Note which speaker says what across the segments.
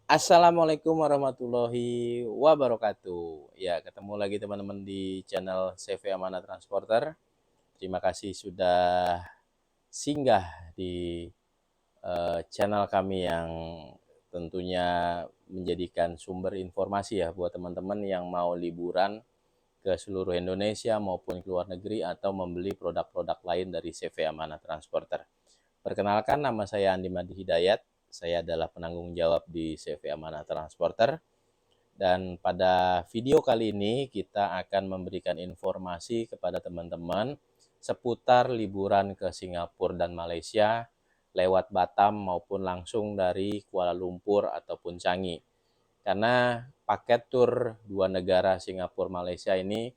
Speaker 1: Assalamualaikum warahmatullahi wabarakatuh. Ya, ketemu lagi teman-teman di channel CV Amanah Transporter. Terima kasih sudah singgah di channel kami yang tentunya menjadikan sumber informasi ya buat teman-teman yang mau liburan ke seluruh Indonesia maupun ke luar negeri atau membeli produk-produk lain dari CV Amanah Transporter. Perkenalkan, nama saya Andi Madi Hidayat. Saya adalah penanggung jawab di CV Amanah Transporter. Dan pada video kali ini kita akan memberikan informasi kepada teman-teman seputar liburan ke Singapura dan Malaysia lewat Batam maupun langsung dari Kuala Lumpur ataupun Changi. Karena paket tur dua negara Singapura Malaysia ini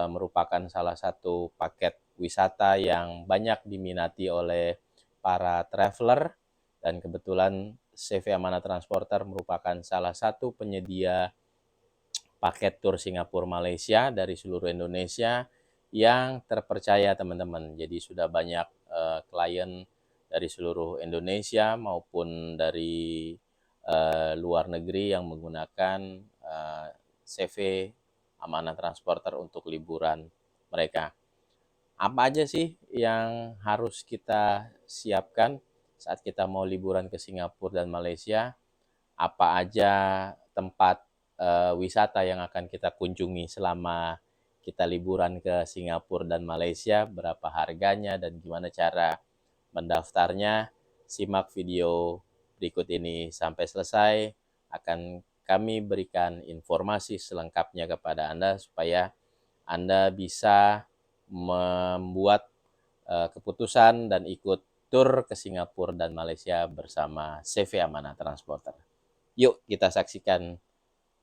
Speaker 1: merupakan salah satu paket wisata yang banyak diminati oleh para traveler, dan kebetulan CV Amanah Transporter merupakan salah satu penyedia paket tur Singapura Malaysia dari seluruh Indonesia yang terpercaya teman-teman. Jadi sudah banyak klien dari seluruh Indonesia maupun dari luar negeri yang menggunakan CV Amanah Transporter untuk liburan mereka. Apa aja sih yang harus kita siapkan saat kita mau liburan ke Singapura dan Malaysia? Apa aja tempat wisata yang akan kita kunjungi selama kita liburan ke Singapura dan Malaysia, berapa harganya, dan gimana cara mendaftarnya? Simak video berikut ini sampai selesai. Akan kami berikan informasi selengkapnya kepada Anda supaya Anda bisa membuat keputusan dan ikut tur ke Singapura dan Malaysia bersama CV Amanah Transporter. Yuk kita saksikan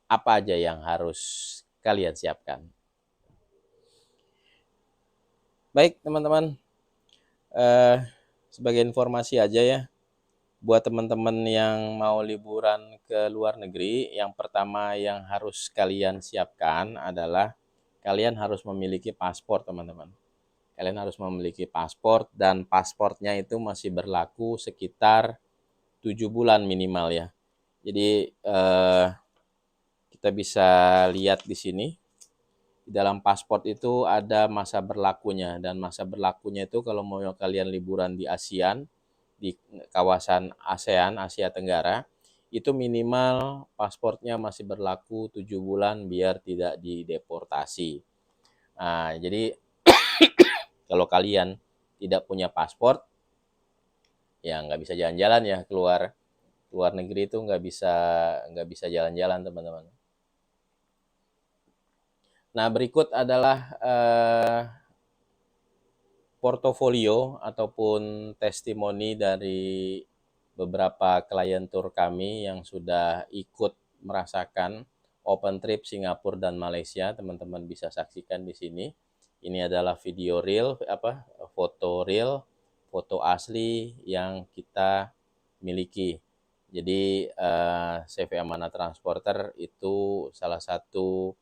Speaker 1: apa aja yang harus kalian siapkan. Baik teman-teman, eh, sebagai informasi aja ya, buat teman-teman yang mau liburan ke luar negeri, yang pertama yang harus kalian siapkan adalah kalian harus memiliki paspor teman-teman. Kalian harus memiliki paspor, dan paspornya itu masih berlaku sekitar 7 bulan minimal ya. Jadi kita bisa lihat di sini, di dalam paspor itu ada masa berlakunya, dan masa berlakunya itu kalau mau kalian liburan di ASEAN, di kawasan ASEAN, Asia Tenggara, itu minimal paspornya masih berlaku 7 bulan biar tidak dideportasi. Nah, jadi kalau kalian tidak punya paspor, ya nggak bisa jalan-jalan ya, keluar luar negeri itu nggak bisa jalan-jalan teman-teman. Nah, berikut adalah portofolio ataupun testimoni dari beberapa klien tur kami yang sudah ikut merasakan open trip Singapura dan Malaysia. Teman-teman bisa saksikan di sini. Ini adalah video real, foto real, foto asli yang kita miliki. Jadi CV Amanah Transporter itu salah satu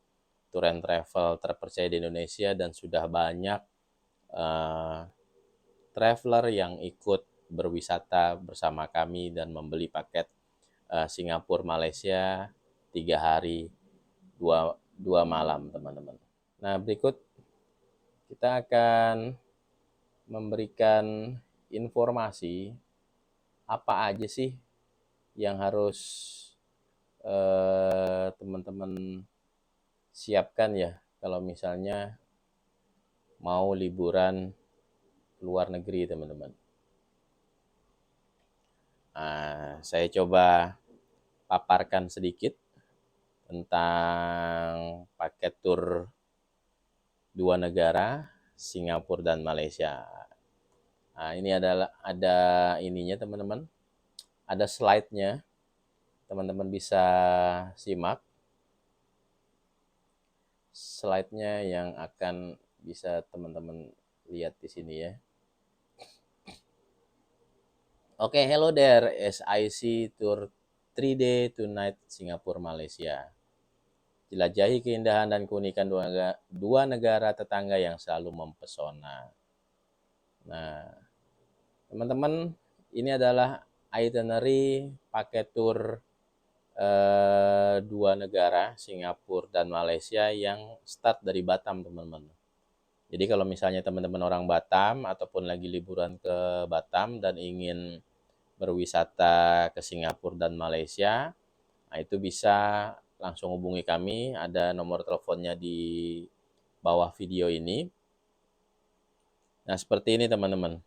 Speaker 1: tour and travel terpercaya di Indonesia, dan sudah banyak uh, traveler yang ikut berwisata bersama kami dan membeli paket Singapura Malaysia 3 hari 2 malam teman-teman. Nah, berikut kita akan memberikan informasi apa aja sih yang harus teman-teman siapkan ya kalau misalnya mau liburan ke luar negeri teman-teman. Saya coba paparkan sedikit tentang paket tur dua negara, Singapura dan Malaysia. Nah, ini ada ininya teman-teman, ada slide-nya, teman-teman bisa simak slide-nya yang akan bisa teman-teman lihat di sini ya. Oke, hello there, SIC Tour 3 day 2 night Singapura Malaysia. Jelajahi keindahan dan keunikan dua negara tetangga yang selalu mempesona. Nah, teman-teman, ini adalah itinerary paket tour dua negara, Singapura dan Malaysia, yang start dari Batam, teman-teman. Jadi kalau misalnya teman-teman orang Batam ataupun lagi liburan ke Batam dan ingin berwisata ke Singapura dan Malaysia, nah itu bisa langsung hubungi kami, ada nomor teleponnya di bawah video ini. Nah, seperti ini teman-teman.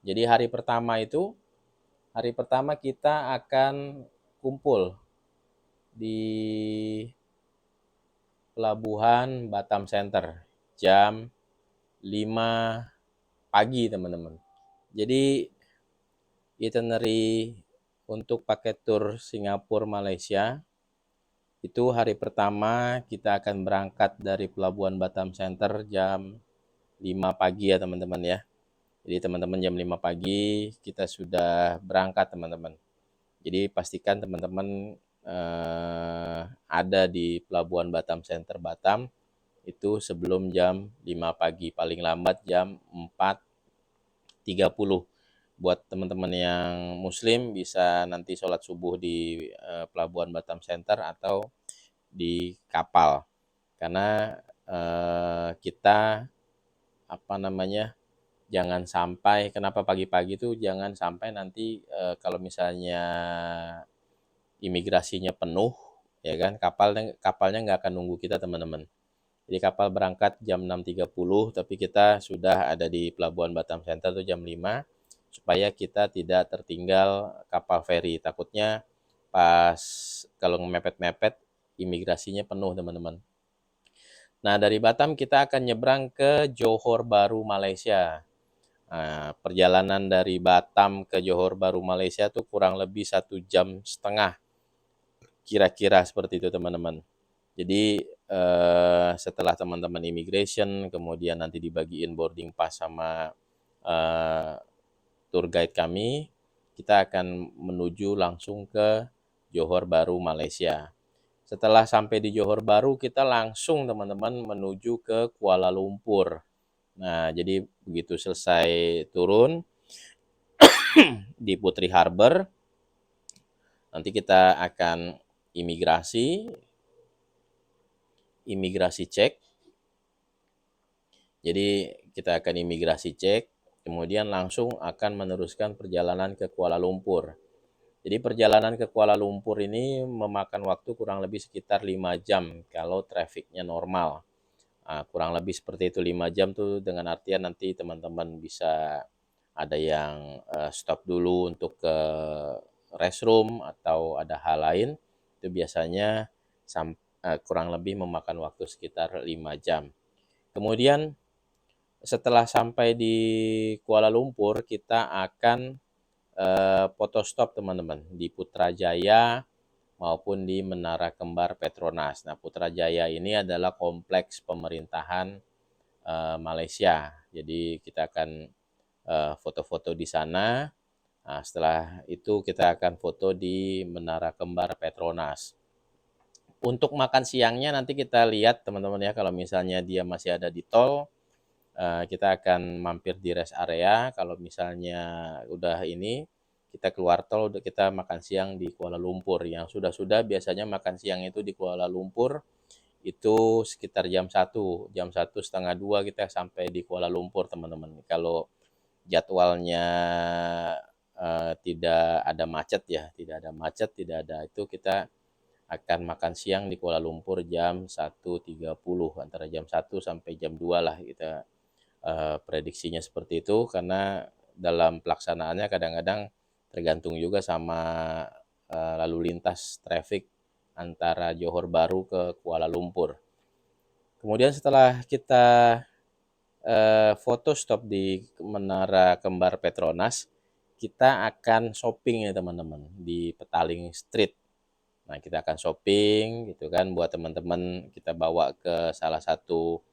Speaker 1: Jadi hari pertama kita akan kumpul di Pelabuhan Batam Center jam 5 pagi, teman-teman. Jadi itinerary untuk paket tur Singapura Malaysia itu hari pertama kita akan berangkat dari Pelabuhan Batam Center jam 5 pagi ya teman-teman ya. Jadi teman-teman jam 5 pagi kita sudah berangkat, teman-teman. Jadi pastikan teman-teman ada di Pelabuhan Batam Center Batam itu sebelum jam 5 pagi, paling lambat jam 4.30. Buat teman-teman yang muslim bisa nanti sholat subuh di Pelabuhan Batam Center atau di kapal. Karena kita jangan sampai, kenapa pagi-pagi itu jangan sampai nanti kalau misalnya imigrasinya penuh, ya kan, kapalnya nggak akan nunggu kita, teman-teman. Jadi kapal berangkat jam 6.30, tapi kita sudah ada di Pelabuhan Batam Center tuh jam 5, supaya kita tidak tertinggal kapal feri. Takutnya pas kalau mepet-mepet imigrasinya penuh, teman-teman. Nah, dari Batam kita akan nyebrang ke Johor Bahru, Malaysia. Nah, perjalanan dari Batam ke Johor Bahru, Malaysia tuh kurang lebih 1,5 jam, kira-kira seperti itu, teman-teman. Jadi setelah teman-teman immigration, kemudian nanti dibagiin boarding pass sama tour guide kami, kita akan menuju langsung ke Johor Bahru, Malaysia. Setelah sampai di Johor Bahru, kita langsung teman-teman menuju ke Kuala Lumpur. Nah, jadi begitu selesai turun di Putri Harbour, nanti kita akan imigrasi cek. Jadi kita akan imigrasi cek, kemudian langsung akan meneruskan perjalanan ke Kuala Lumpur. Jadi perjalanan ke Kuala Lumpur ini memakan waktu kurang lebih sekitar 5 jam kalau trafiknya normal. Nah, kurang lebih seperti itu, 5 jam tuh dengan artian nanti teman-teman bisa ada yang stop dulu untuk ke restroom atau ada hal lain. Itu biasanya kurang lebih memakan waktu sekitar 5 jam. Kemudian setelah sampai di Kuala Lumpur, kita akan foto stop, teman-teman, di Putrajaya maupun di Menara Kembar Petronas. Nah, Putrajaya ini adalah kompleks pemerintahan Malaysia. Jadi kita akan foto-foto di sana. Nah, setelah itu kita akan foto di Menara Kembar Petronas. Untuk makan siangnya nanti kita lihat, teman-teman ya, kalau misalnya dia masih ada di tol, kita akan mampir di rest area. Kalau misalnya udah ini, kita keluar tol, kita makan siang di Kuala Lumpur. Yang sudah biasanya makan siang itu di Kuala Lumpur itu sekitar jam 1, jam 1 setengah 2 kita sampai di Kuala Lumpur, teman-teman. Kalau jadwalnya tidak ada macet ya, tidak ada itu, kita akan makan siang di Kuala Lumpur jam 1.30, antara jam 1 sampai jam 2 lah kita prediksinya seperti itu, karena dalam pelaksanaannya kadang-kadang tergantung juga sama lalu lintas traffic antara Johor Bahru ke Kuala Lumpur. Kemudian setelah kita foto stop di Menara Kembar Petronas, kita akan shopping ya teman-teman di Petaling Street. Nah, kita akan shopping gitu kan, buat teman-teman kita bawa ke salah satu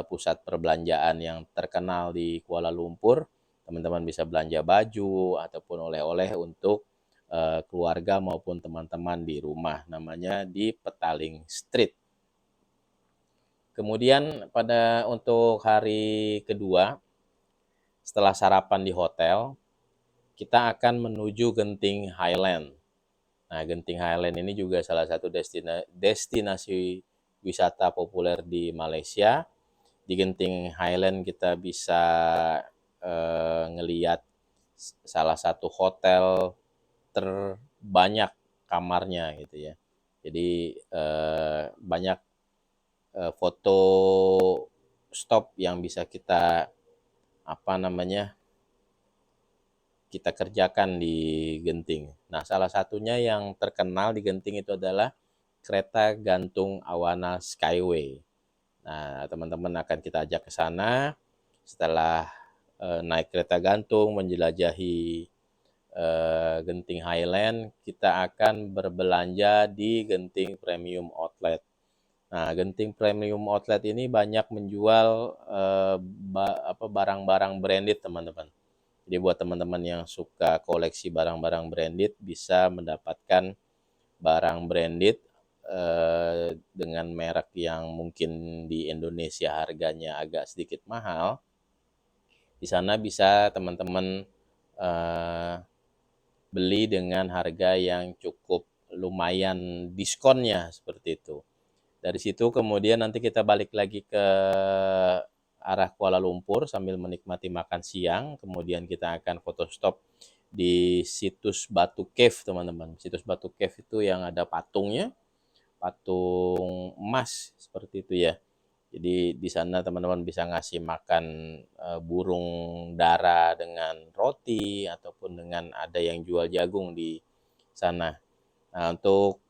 Speaker 1: pusat perbelanjaan yang terkenal di Kuala Lumpur. Teman-teman bisa belanja baju ataupun oleh-oleh untuk keluarga maupun teman-teman di rumah. Namanya di Petaling Street. Kemudian untuk hari kedua, setelah sarapan di hotel, kita akan menuju Genting Highland. Nah, Genting Highland ini juga salah satu destinasi wisata populer di Malaysia. Di Genting Highland kita bisa ngeliat salah satu hotel terbanyak kamarnya gitu ya. Jadi banyak foto stop yang bisa kita apa namanya kita kerjakan di Genting. Nah, salah satunya yang terkenal di Genting itu adalah kereta gantung Awana Skyway. Nah, teman-teman akan kita ajak ke sana setelah naik kereta gantung menjelajahi Genting Highland, kita akan berbelanja di Genting Premium Outlet. Nah, Genting Premium Outlet ini banyak menjual barang-barang branded, teman-teman. Jadi buat teman-teman yang suka koleksi barang-barang branded bisa mendapatkan barang branded dengan merek yang mungkin di Indonesia harganya agak sedikit mahal. Di sana bisa teman-teman beli dengan harga yang cukup lumayan diskonnya seperti itu. Dari situ kemudian nanti kita balik lagi ke arah Kuala Lumpur sambil menikmati makan siang, kemudian kita akan foto stop di situs Batu Cave, teman-teman. Situs Batu Cave itu yang ada patungnya, patung emas seperti itu ya. Jadi di sana teman-teman bisa ngasih makan burung dara dengan roti ataupun dengan ada yang jual jagung di sana. Nah, untuk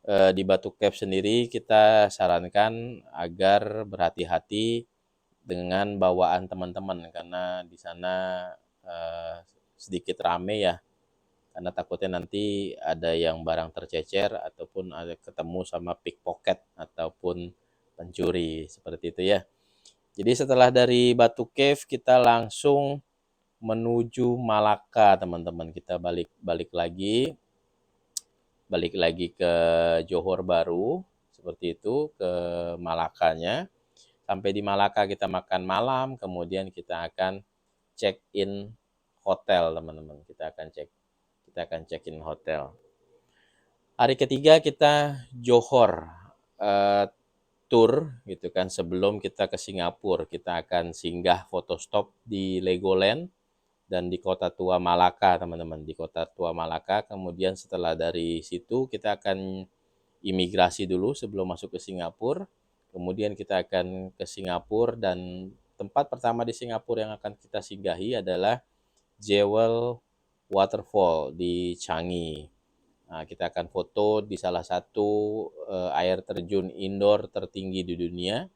Speaker 1: di Batu Cave sendiri kita sarankan agar berhati-hati dengan bawaan teman-teman karena di sana sedikit rame ya, karena takutnya nanti ada yang barang tercecer ataupun ada ketemu sama pickpocket ataupun pencuri seperti itu ya. Jadi setelah dari Batu Cave kita langsung menuju Malaka, teman-teman. Kita balik lagi ke Johor Baru seperti itu, ke Malakanya. Sampai di Malaka kita makan malam, kemudian kita akan check in hotel, teman-teman. Kita akan check in hotel. Hari ketiga kita Johor tour gitu kan. Sebelum kita ke Singapura, kita akan singgah foto stop di Legoland dan di Kota Tua Malaka, teman-teman. Di Kota Tua Malaka, kemudian setelah dari situ kita akan imigrasi dulu sebelum masuk ke Singapura. Kemudian kita akan ke Singapura dan tempat pertama di Singapura yang akan kita singgahi adalah Jewel Waterfall di Changi. Nah, kita akan foto di salah satu air terjun indoor tertinggi di dunia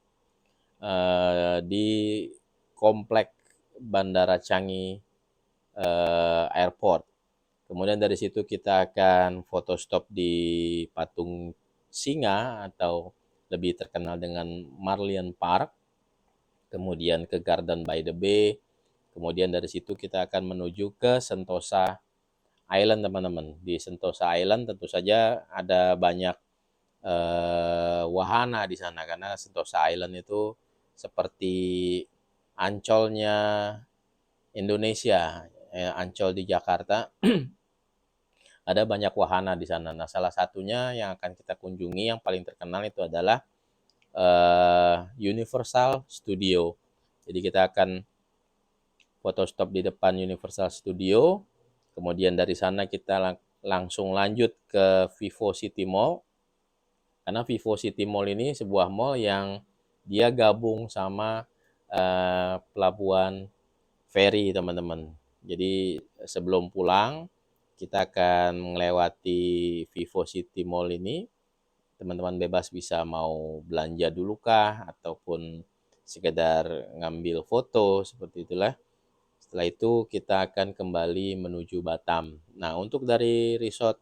Speaker 1: di komplek Bandara Changi Airport. Kemudian dari situ kita akan foto stop di patung singa atau lebih terkenal dengan Marlian Park. Kemudian ke Garden by the Bay. Kemudian dari situ kita akan menuju ke Sentosa Island, teman-teman. Di Sentosa Island tentu saja ada banyak wahana di sana karena Sentosa Island itu seperti Ancolnya Indonesia, Ancol di Jakarta. Ada banyak wahana di sana. Nah, salah satunya yang akan kita kunjungi yang paling terkenal itu adalah Universal Studio. Jadi kita akan foto stop di depan Universal Studio. Kemudian dari sana kita langsung lanjut ke Vivo City Mall. Karena Vivo City Mall ini sebuah mall yang dia gabung sama pelabuhan feri, teman-teman. Jadi sebelum pulang kita akan melewati Vivo City Mall ini. Teman-teman bebas bisa mau belanja dulu kah ataupun sekedar ngambil foto seperti itulah. Setelah itu kita akan kembali menuju Batam. Nah, untuk dari resort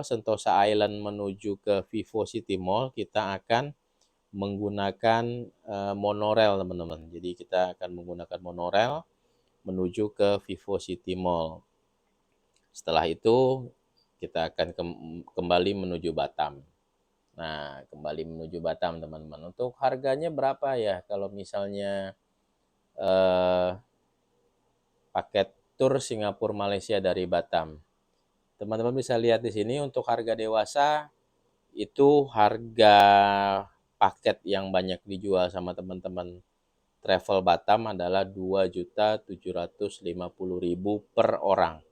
Speaker 1: Sentosa Island menuju ke Vivo City Mall kita akan menggunakan monorail, teman-teman. Jadi kita akan menggunakan monorail menuju ke Vivo City Mall. Setelah itu kita akan kembali menuju Batam. Nah, kembali menuju Batam, teman-teman. Untuk harganya berapa ya kalau misalnya paket tur Singapura Malaysia dari Batam? Teman-teman bisa lihat di sini untuk harga dewasa itu harga paket yang banyak dijual sama teman-teman travel Batam adalah 2.750.000 per orang.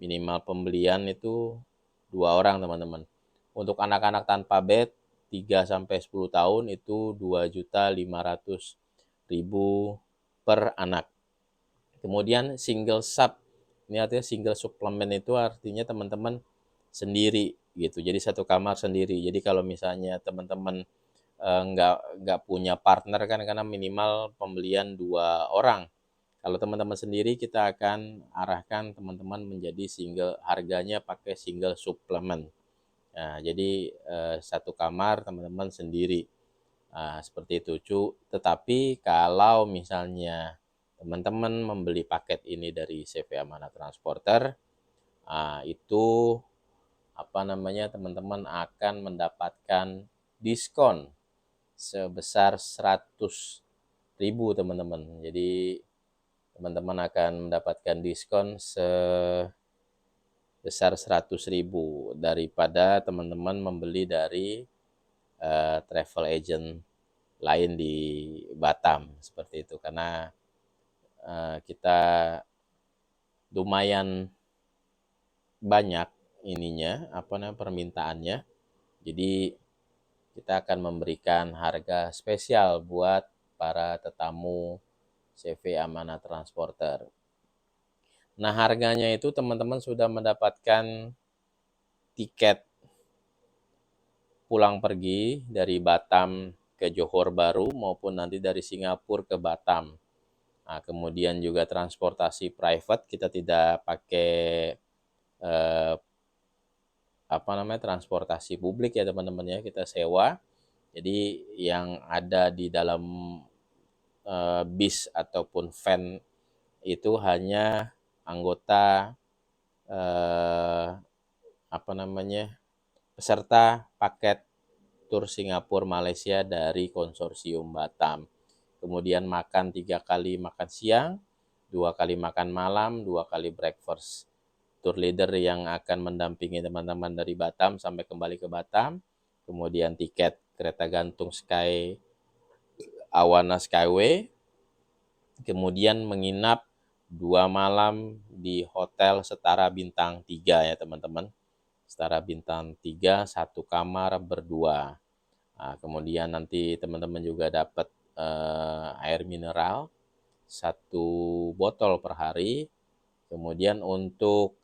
Speaker 1: Minimal pembelian itu 2 orang, teman-teman. Untuk anak-anak tanpa bed 3 sampai 10 tahun itu 2.500.000 per anak. Kemudian single sub, ini artinya single suplemen itu artinya teman-teman sendiri gitu. Jadi satu kamar sendiri. Jadi kalau misalnya teman-teman nggak punya partner kan, karena minimal pembelian 2 orang. Kalau teman-teman sendiri kita akan arahkan teman-teman menjadi single, harganya pakai single suplemen. Nah, jadi satu kamar teman-teman sendiri. Nah, seperti itu. Tetapi kalau misalnya teman-teman membeli paket ini dari CV Amanah Transporter, itu teman-teman akan mendapatkan diskon sebesar 100.000, teman-teman. Jadi teman-teman akan mendapatkan diskon sebesar 100.000 daripada teman-teman membeli dari travel agent lain di Batam, seperti itu. Karena kita lumayan banyak permintaannya. Jadi kita akan memberikan harga spesial buat para tetamu CV Amanah Transporter. Nah, harganya itu teman-teman sudah mendapatkan tiket pulang pergi dari Batam ke Johor Bahru maupun nanti dari Singapura ke Batam. Nah, kemudian juga transportasi private, kita tidak pakai transportasi publik ya teman-teman ya, kita sewa. Jadi yang ada di dalam bis ataupun van itu hanya anggota peserta paket tur Singapura Malaysia dari konsorsium Batam. Kemudian makan 3 kali makan siang, 2 kali makan malam, 2 kali breakfast. Tour leader yang akan mendampingi teman-teman dari Batam sampai kembali ke Batam. Kemudian tiket kereta gantung Sky Awana Skyway. Kemudian menginap 2 malam di hotel setara bintang 3 ya teman-teman. Setara bintang 3, 1 kamar berdua. Nah, kemudian nanti teman-teman juga dapat air mineral 1 botol per hari. Kemudian untuk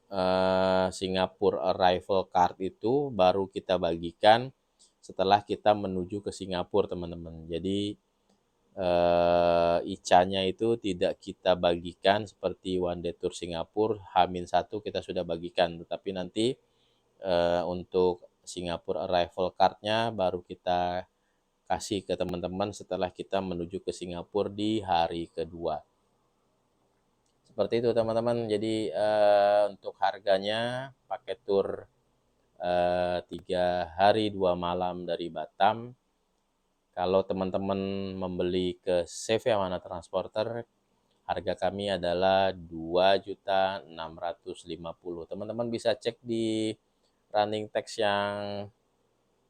Speaker 1: Singapore Arrival Card itu baru kita bagikan setelah kita menuju ke Singapura, teman-teman. Jadi ICA-nya itu tidak kita bagikan seperti One Day Tour Singapura, H-1 kita sudah bagikan. Tetapi nanti untuk Singapore Arrival Card-nya baru kita kasih ke teman-teman setelah kita menuju ke Singapura di hari kedua. Seperti itu teman-teman. Jadi untuk harganya paket tur 3 hari 2 malam dari Batam, kalau teman-teman membeli ke CV Amanah Transporter, harga kami adalah 2.650.000. Teman-teman bisa cek di running text yang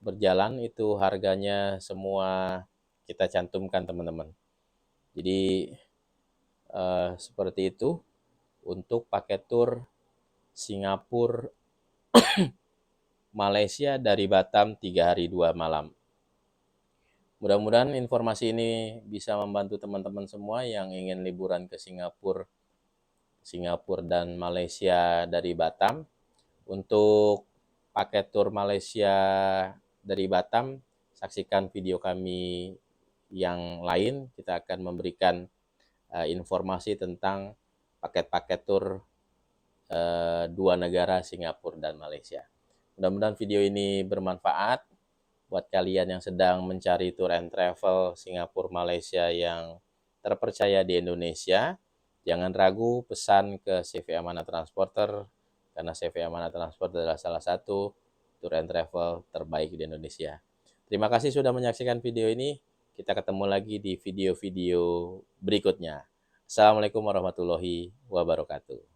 Speaker 1: berjalan, itu harganya semua kita cantumkan, teman-teman. Jadi seperti itu untuk paket tur Singapura Malaysia dari Batam 3 hari 2 malam. Mudah-mudahan informasi ini bisa membantu teman-teman semua yang ingin liburan ke Singapura dan Malaysia dari Batam. Untuk paket tur Malaysia dari Batam, saksikan video kami yang lain. Kita akan memberikan informasi tentang paket-paket tur 2 negara Singapura dan Malaysia. Mudah-mudahan video ini bermanfaat buat kalian yang sedang mencari tour and travel Singapura Malaysia yang terpercaya di Indonesia. Jangan ragu pesan ke CV Amanah Transporter, karena CV Amanah Transporter adalah salah satu tour and travel terbaik di Indonesia. Terima kasih sudah menyaksikan video ini. Kita ketemu lagi di video-video berikutnya. Assalamualaikum warahmatullahi wabarakatuh.